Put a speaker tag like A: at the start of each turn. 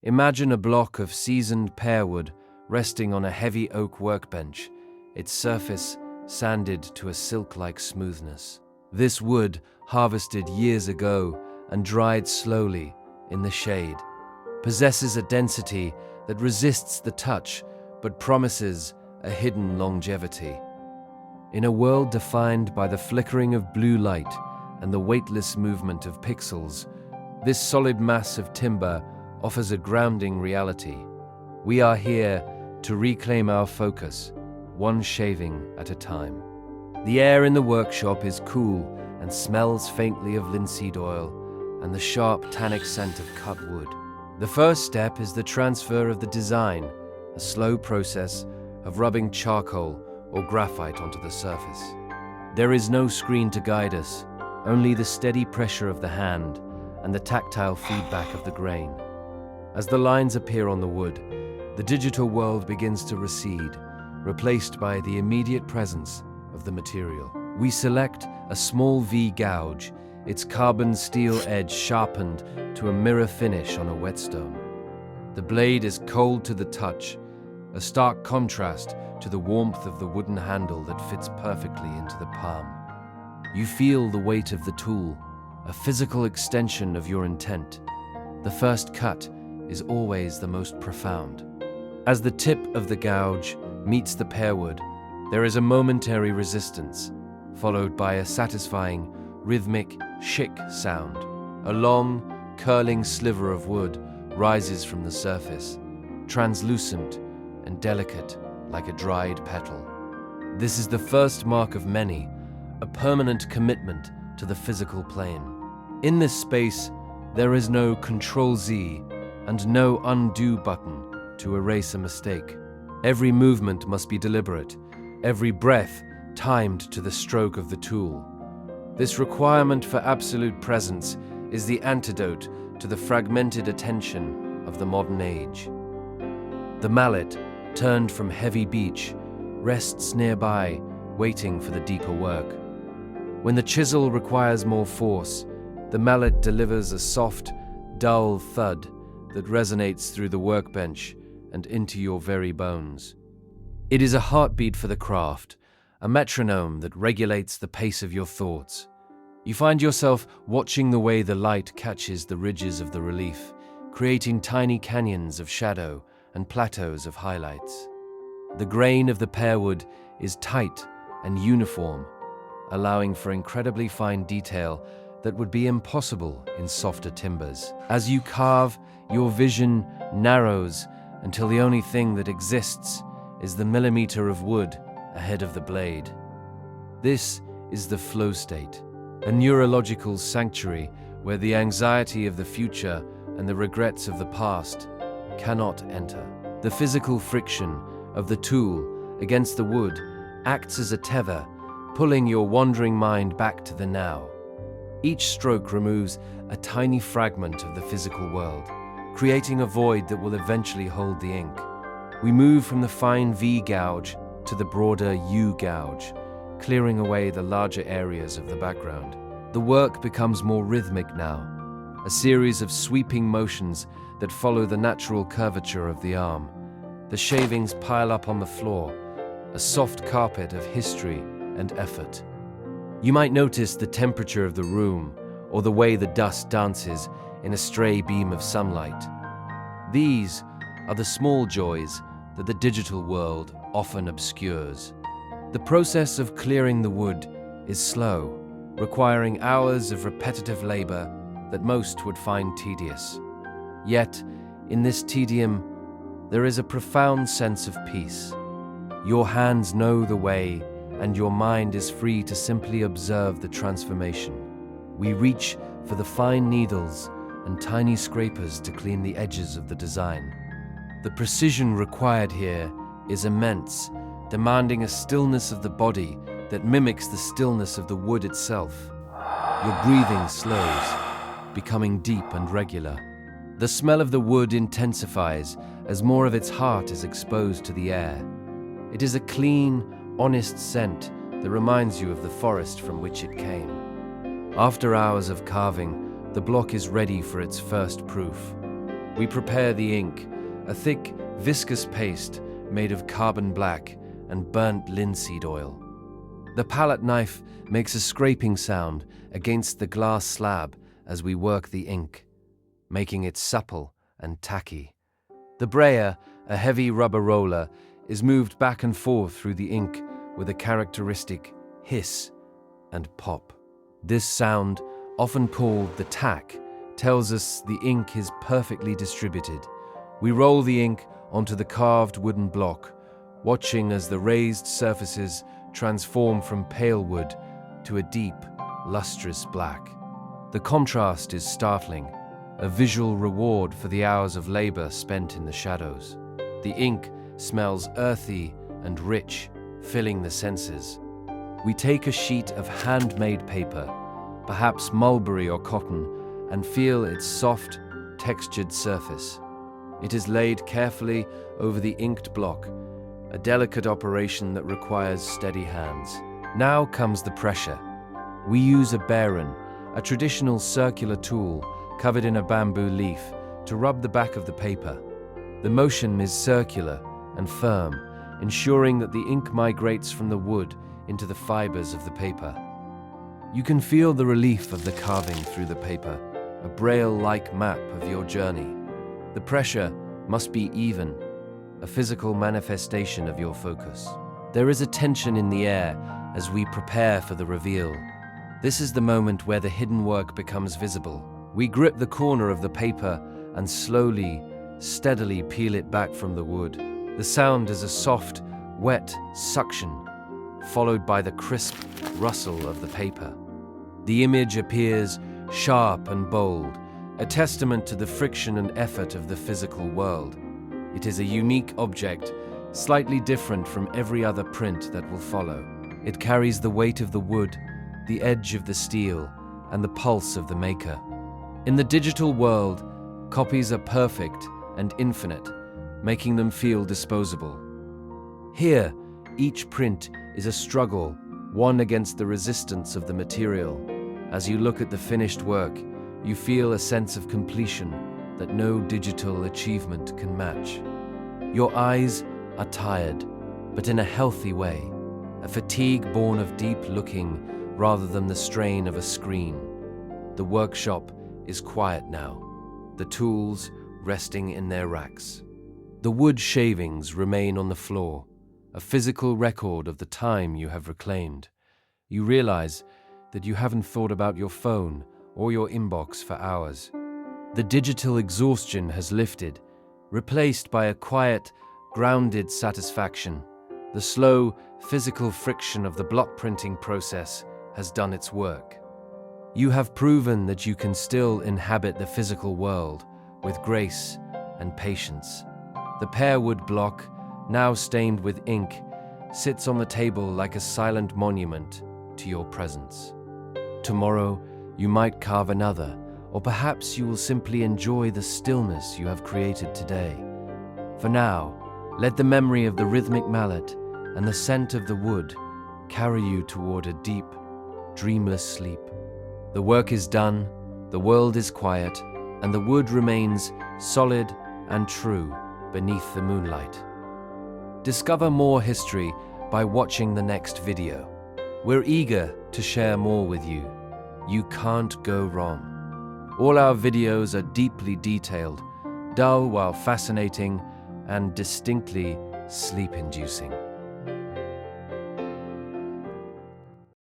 A: Imagine a block of seasoned pearwood resting on a heavy oak workbench, its surface sanded to a silk-like smoothness. This wood, harvested years ago and dried slowly in the shade, possesses a density that resists the touch but promises a hidden longevity. In a world defined by the flickering of blue light and the weightless movement of pixels, this solid mass of timber offers a grounding reality. We are here to reclaim our focus, one shaving at a time. The air in the workshop is cool and smells faintly of linseed oil and the sharp tannic scent of cut wood. The first step is the transfer of the design, a slow process of rubbing charcoal or graphite onto the surface. There is no screen to guide us, only the steady pressure of the hand and the tactile feedback of the grain. As the lines appear on the wood, the digital world begins to recede, replaced by the immediate presence of the material. We select a small V gouge, its carbon steel edge sharpened to a mirror finish on a whetstone. The blade is cold to the touch, a stark contrast to the warmth of the wooden handle that fits perfectly into the palm. You feel the weight of the tool, a physical extension of your intent. The first cut is always the most profound. As the tip of the gouge meets the pearwood, there is a momentary resistance, followed by a satisfying, rhythmic shick sound. A long, curling sliver of wood rises from the surface, translucent and delicate like a dried petal. This is the first mark of many, a permanent commitment to the physical plane. In this space, there is no Control-Z and no undo button to erase a mistake. Every movement must be deliberate, every breath timed to the stroke of the tool. This requirement for absolute presence is the antidote to the fragmented attention of the modern age. The mallet, turned from heavy beech, rests nearby, waiting for the deeper work. When the chisel requires more force, the mallet delivers a soft, dull thud that resonates through the workbench and into your very bones. It is a heartbeat for the craft, a metronome that regulates the pace of your thoughts. You find yourself watching the way the light catches the ridges of the relief, creating tiny canyons of shadow and plateaus of highlights. The grain of the pearwood is tight and uniform, allowing for incredibly fine detail that would be impossible in softer timbers. As you carve, your vision narrows until the only thing that exists is the millimeter of wood ahead of the blade. This is the flow state, a neurological sanctuary where the anxiety of the future and the regrets of the past cannot enter. The physical friction of the tool against the wood acts as a tether, pulling your wandering mind back to the now. Each stroke removes a tiny fragment of the physical world, creating a void that will eventually hold the ink. We move from the fine V gouge to the broader U gouge, clearing away the larger areas of the background. The work becomes more rhythmic now, a series of sweeping motions that follow the natural curvature of the arm. The shavings pile up on the floor, a soft carpet of history and effort. You might notice the temperature of the room or the way the dust dances in a stray beam of sunlight. These are the small joys that the digital world often obscures. The process of clearing the wood is slow, requiring hours of repetitive labor that most would find tedious. Yet, in this tedium, there is a profound sense of peace. Your hands know the way, and your mind is free to simply observe the transformation. We reach for the fine needles and tiny scrapers to clean the edges of the design. The precision required here is immense, demanding a stillness of the body that mimics the stillness of the wood itself. Your breathing slows, becoming deep and regular. The smell of the wood intensifies as more of its heart is exposed to the air. It is a clean, honest scent that reminds you of the forest from which it came. After hours of carving, the block is ready for its first proof. We prepare the ink, a thick, viscous paste made of carbon black and burnt linseed oil. The palette knife makes a scraping sound against the glass slab as we work the ink, making it supple and tacky. The brayer, a heavy rubber roller, is moved back and forth through the ink with a characteristic hiss and pop. This sound, often called the tack, tells us the ink is perfectly distributed. We roll the ink onto the carved wooden block, watching as the raised surfaces transform from pale wood to a deep, lustrous black. The contrast is startling, a visual reward for the hours of labor spent in the shadows. The ink smells earthy and rich, filling the senses. We take a sheet of handmade paper, perhaps mulberry or cotton, and feel its soft, textured surface. It is laid carefully over the inked block, a delicate operation that requires steady hands. Now comes the pressure. We use a baren, a traditional circular tool covered in a bamboo leaf, to rub the back of the paper. The motion is circular and firm, ensuring that the ink migrates from the wood into the fibers of the paper. You can feel the relief of the carving through the paper, a braille-like map of your journey. The pressure must be even, a physical manifestation of your focus. There is a tension in the air as we prepare for the reveal. This is the moment where the hidden work becomes visible. We grip the corner of the paper and slowly, steadily peel it back from the wood. The sound is a soft, wet suction, followed by the crisp rustle of the paper. The image appears sharp and bold, a testament to the friction and effort of the physical world. It is a unique object, slightly different from every other print that will follow. It carries the weight of the wood, the edge of the steel, and the pulse of the maker. In the digital world, copies are perfect and infinite, making them feel disposable. Here, each print is a struggle, one against the resistance of the material. As you look at the finished work, you feel a sense of completion that no digital achievement can match. Your eyes are tired, but in a healthy way, a fatigue born of deep looking rather than the strain of a screen. The workshop is quiet now, the tools resting in their racks. The wood shavings remain on the floor, a physical record of the time you have reclaimed. You realize that you haven't thought about your phone or your inbox for hours. The digital exhaustion has lifted, replaced by a quiet, grounded satisfaction. The slow, physical friction of the block printing process has done its work. You have proven that you can still inhabit the physical world with grace and patience. The pearwood block, now stained with ink, sits on the table like a silent monument to your presence. Tomorrow, you might carve another, or perhaps you will simply enjoy the stillness you have created today. For now, let the memory of the rhythmic mallet and the scent of the wood carry you toward a deep, dreamless sleep. The work is done, the world is quiet, and the wood remains solid and true beneath the moonlight. Discover more history by watching the next video. We're eager to share more with you. You can't go wrong. All our videos are deeply detailed, dull while fascinating, and distinctly sleep-inducing.